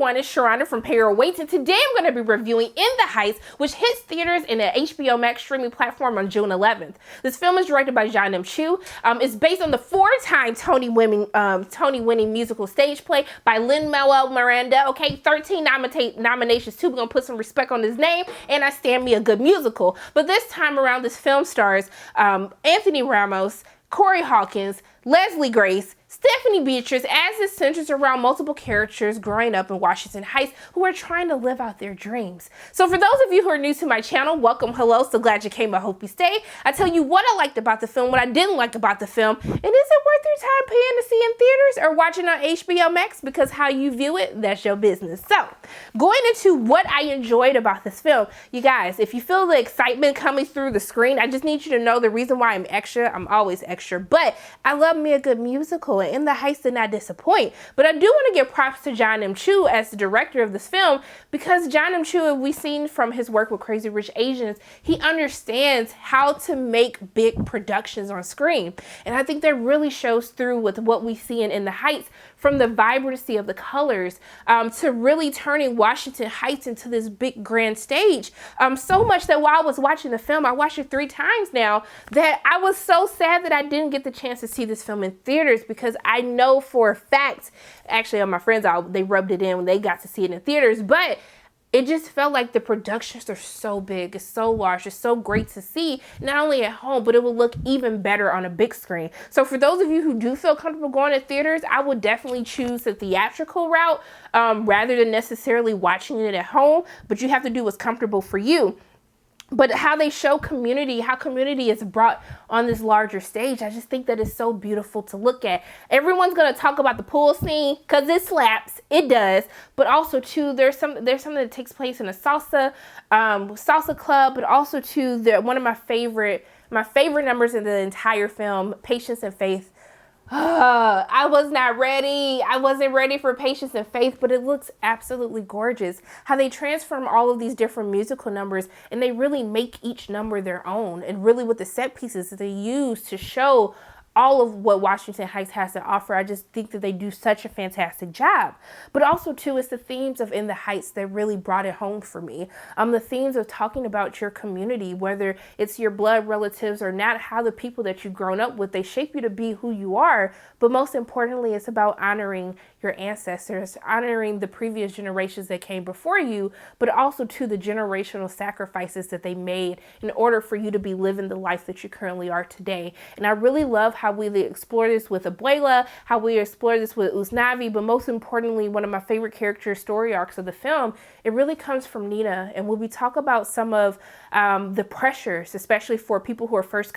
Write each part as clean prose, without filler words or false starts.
everyone, it's Sharronda from Pay Your Weight, and today I'm going to be reviewing In the Heights, which hits theaters in the HBO Max streaming platform on June 11th. This film is directed by John M. Chu. It's based on the four-time Tony-winning musical stage play by Lin-Manuel Miranda. Okay, 13 nominations too. We're going to put some respect on his name, and I stand me a good musical. But this time around, this film stars Anthony Ramos, Corey Hawkins, Leslie Grace, Stephanie Beatrice, as it centers around multiple characters growing up in Washington Heights who are trying to live out their dreams. So for those of you who are new to my channel, welcome, hello, so glad you came, I hope you stay. I tell you what I liked about the film, what I didn't like about the film, and is it worth your time paying to see in theaters or watching on HBO Max? Because how you view it, that's your business. So going into what I enjoyed about this film, you guys, if you feel the excitement coming through the screen, I just need you to know the reason why I'm extra. I'm always extra, but I love me a good musical, and In the Heights did not disappoint. But I do want to give props to John M. Chu as the director of this film, because John M. Chu, we've seen from his work with Crazy Rich Asians, he understands how to make big productions on screen. And I think that really shows through with what we see in the Heights, from the vibrancy of the colors to really turning Washington Heights into this big grand stage. So much that while I was watching the film, I watched it 3 times now, that I was so sad that I didn't get the chance to see this film in theaters, because I know for a fact, actually on my friends, they rubbed it in when they got to see it in theaters, but it just felt like the productions are so big, it's so large, it's so great to see, not only at home, but it will look even better on a big screen. So for those of you who do feel comfortable going to theaters, I would definitely choose the theatrical route rather than necessarily watching it at home, but you have to do what's comfortable for you. But how they show community, how community is brought on this larger stage, I just think that is so beautiful to look at. Everyone's going to talk about the pool scene because it slaps. It does. But also, too, there's something that takes place in a salsa club, but also, too, one of my favorite numbers in the entire film, Patience and Faith. I was not ready. I wasn't ready for Patience and Faith, but it looks absolutely gorgeous. How they transform all of these different musical numbers, and they really make each number their own, and really with the set pieces that they use to show all of what Washington Heights has to offer. I just think that they do such a fantastic job. But also, too, it's the themes of In the Heights that really brought it home for me. The themes of talking about your community, whether it's your blood relatives or not, how the people that you've grown up with, they shape you to be who you are. But most importantly, it's about honoring your ancestors, honoring the previous generations that came before you, but also to the generational sacrifices that they made in order for you to be living the life that you currently are today. And I really love how we explore this with Abuela, how we explore this with Usnavi, but most importantly, one of my favorite character story arcs of the film, it really comes from Nina. And when we talk about some of the pressures, especially for people who are first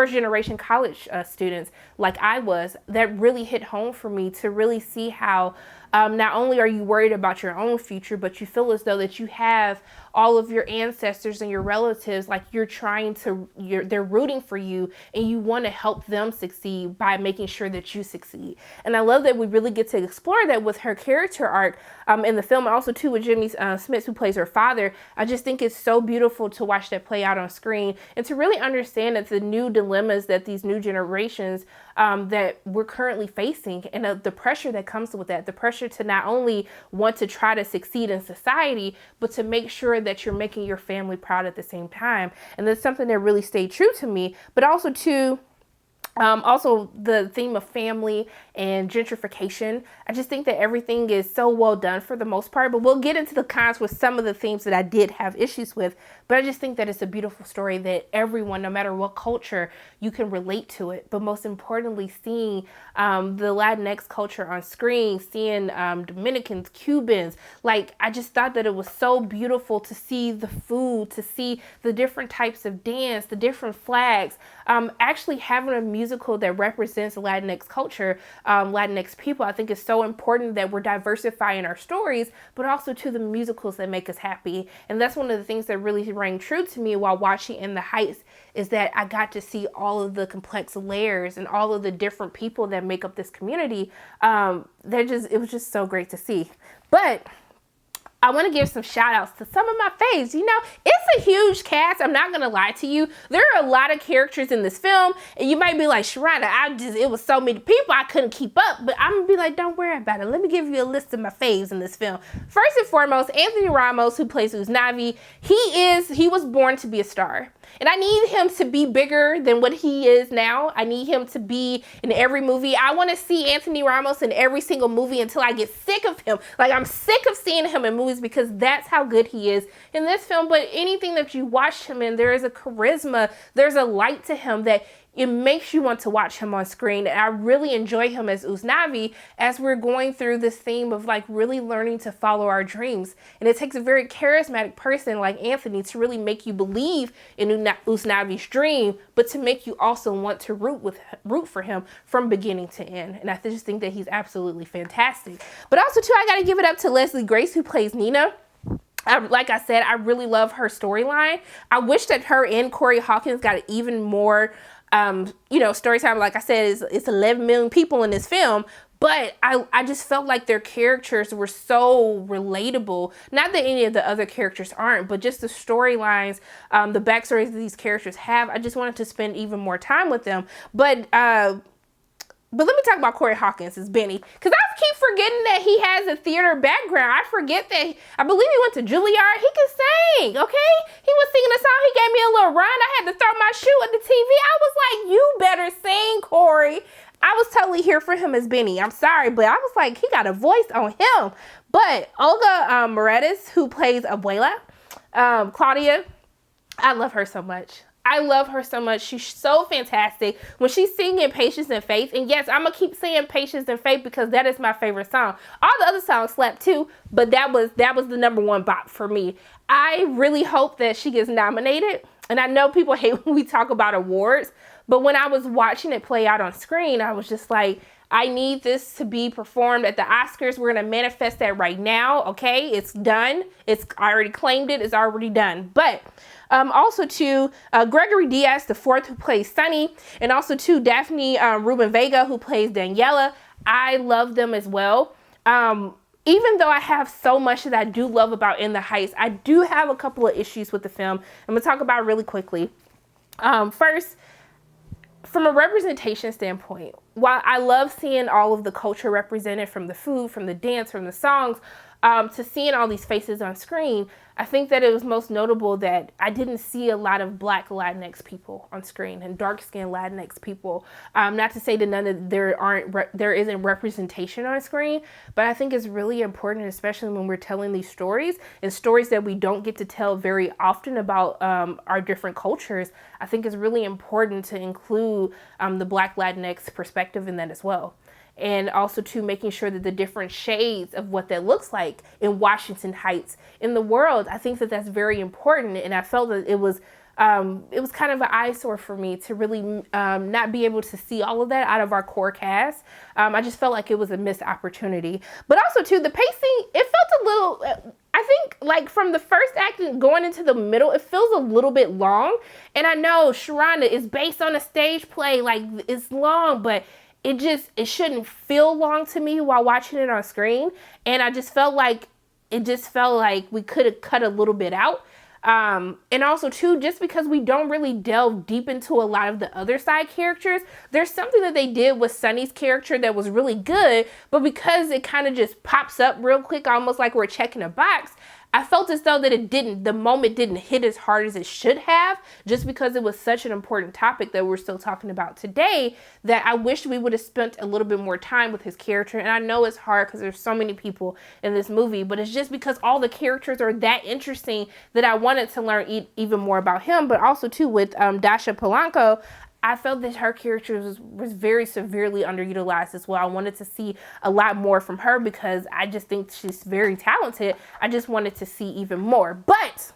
generation college students like I was, that really hit home for me, to really see how not only are you worried about your own future, but you feel as though that you have all of your ancestors and your relatives, like they're rooting for you, and you want to help them succeed by making sure that you succeed. And I love that we really get to explore that with her character arc in the film, and also too with Jimmy Smits, who plays her father. I just think it's so beautiful to watch that play out on screen, and to really understand that the new dilemmas that these new generations that we're currently facing, and the pressure that comes with that, the pressure to not only want to try to succeed in society, but to make sure that you're making your family proud at the same time. And that's something that really stayed true to me. But also too, also the theme of family and gentrification. I just think that everything is so well done for the most part, but we'll get into the cons with some of the themes that I did have issues with. But I just think that it's a beautiful story that everyone, no matter what culture, you can relate to it. But most importantly, seeing the Latinx culture on screen, seeing Dominicans, Cubans, like, I just thought that it was so beautiful to see the food, to see the different types of dance, the different flags, actually having a musical that represents Latinx culture, Latinx people. I think it's so important that we're diversifying our stories, but also to the musicals that make us happy. And that's one of the things that really rang true to me while watching In the Heights, is that I got to see all of the complex layers and all of the different people that make up this community. It was just so great to see. But I want to give some shout outs to some of my faves. You know, it's a huge cast. I'm not going to lie to you. There are a lot of characters in this film, and you might be like, Sharana, it was so many people I couldn't keep up, but I'm going to be like, don't worry about it. Let me give you a list of my faves in this film. First and foremost, Anthony Ramos, who plays Usnavi, he was born to be a star. And I need him to be bigger than what he is now. I need him to be in every movie. I want to see Anthony Ramos in every single movie until I get sick of him. Like, I'm sick of seeing him in movies because that's how good he is in this film. But anything that you watch him in, there is a charisma, there's a light to him that it makes you want to watch him on screen. And I really enjoy him as Usnavi as we're going through this theme of like really learning to follow our dreams. And it takes a very charismatic person like Anthony to really make you believe in Usnavi's dream, but to make you also want to root for him from beginning to end. And I just think that he's absolutely fantastic. But also too, I got to give it up to Leslie Grace, who plays Nina. Like I said, I really love her storyline. I wish that her and Corey Hawkins got even more story time. Like I said, it's 11 million people in this film, but I just felt like their characters were so relatable. Not that any of the other characters aren't, but just the storylines, the backstories that these characters have, I just wanted to spend even more time with them. But let me talk about Corey Hawkins as Benny, because I keep forgetting that he has a theater background. I forget that, I believe he went to Juilliard. He can sing, okay? He was singing a song. He gave me a little run. I had to throw my shoe at the TV. I was like, you better sing, Corey. I was totally here for him as Benny. I'm sorry, but I was like, he got a voice on him. But Olga Moretis, who plays Abuela, Claudia, I love her so much. I love her so much. She's so fantastic when she's singing Patience and Faith. And yes, I'm going to keep saying Patience and Faith because that is my favorite song. All the other songs slap too, but that was the number one bop for me. I really hope that she gets nominated. And I know people hate when we talk about awards, but when I was watching it play out on screen, I was just like, I need this to be performed at the Oscars. We're going to manifest that right now. Okay, it's done. I already claimed it. It's already done. But also to Gregory Diaz the fourth, who plays Sunny, and also to Daphne Rubin Vega, who plays Daniela. I love them as well. Even though I have so much that I do love about In the Heights, I do have a couple of issues with the film. I'm going to talk about it really quickly. First, from a representation standpoint, while I love seeing all of the culture represented, from the food, from the dance, from the songs, to seeing all these faces on screen, I think that it was most notable that I didn't see a lot of Black Latinx people on screen and dark-skinned Latinx people. Not to say that there isn't representation on screen, but I think it's really important, especially when we're telling these stories and stories that we don't get to tell very often about our different cultures. I think it's really important to include the Black Latinx perspective in that as well. And also to making sure that the different shades of what that looks like in Washington Heights, in the world, I think that that's very important. And I felt that it was kind of an eyesore for me to really not be able to see all of that out of our core cast. I just felt like it was a missed opportunity. But also too, the pacing, it felt a little, I think like from the first act and going into the middle, it feels a little bit long. And I know Sharana is based on a stage play, like it's long, but it shouldn't feel long to me while watching it on screen. And I just felt like we could have cut a little bit out. And also too, just because we don't really delve deep into a lot of the other side characters, there's something that they did with Sunny's character that was really good, but because it kind of just pops up real quick, almost like we're checking a box, I felt as though that the moment didn't hit as hard as it should have, just because it was such an important topic that we're still talking about today, that I wish we would have spent a little bit more time with his character. And I know it's hard because there's so many people in this movie, but it's just because all the characters are that interesting that I wanted to learn even more about him. But also too, with Dasha Polanco, I felt that her character was very severely underutilized as well. I wanted to see a lot more from her because I just think she's very talented. I just wanted to see even more. But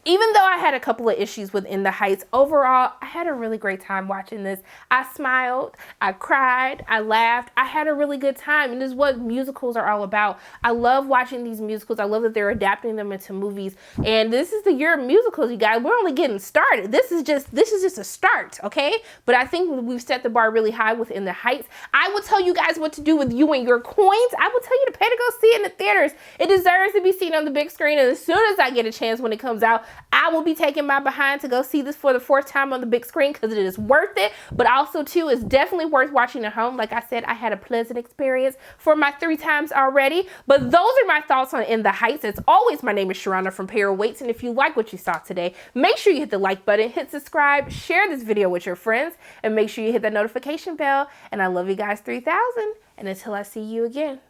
Even though I had a couple of issues with In the Heights, overall, I had a really great time watching this. I smiled, I cried, I laughed. I had a really good time, and this is what musicals are all about. I love watching these musicals. I love that they're adapting them into movies, and this is the year of musicals, you guys. We're only getting started. This is just a start, okay? But I think we've set the bar really high with In the Heights. I will tell you guys what to do with you and your coins. I will tell you to pay to go see it in the theaters. It deserves to be seen on the big screen, and as soon as I get a chance when it comes out, I will be taking my behind to go see this for the 4th time on the big screen because it is worth it. But also, too, it's definitely worth watching at home. Like I said, I had a pleasant experience for my 3 times already. But those are my thoughts on In the Heights. As always, my name is Sharana from Para Waits. And if you like what you saw today, make sure you hit the like button, hit subscribe, share this video with your friends, and make sure you hit that notification bell. And I love you guys 3000. And until I see you again.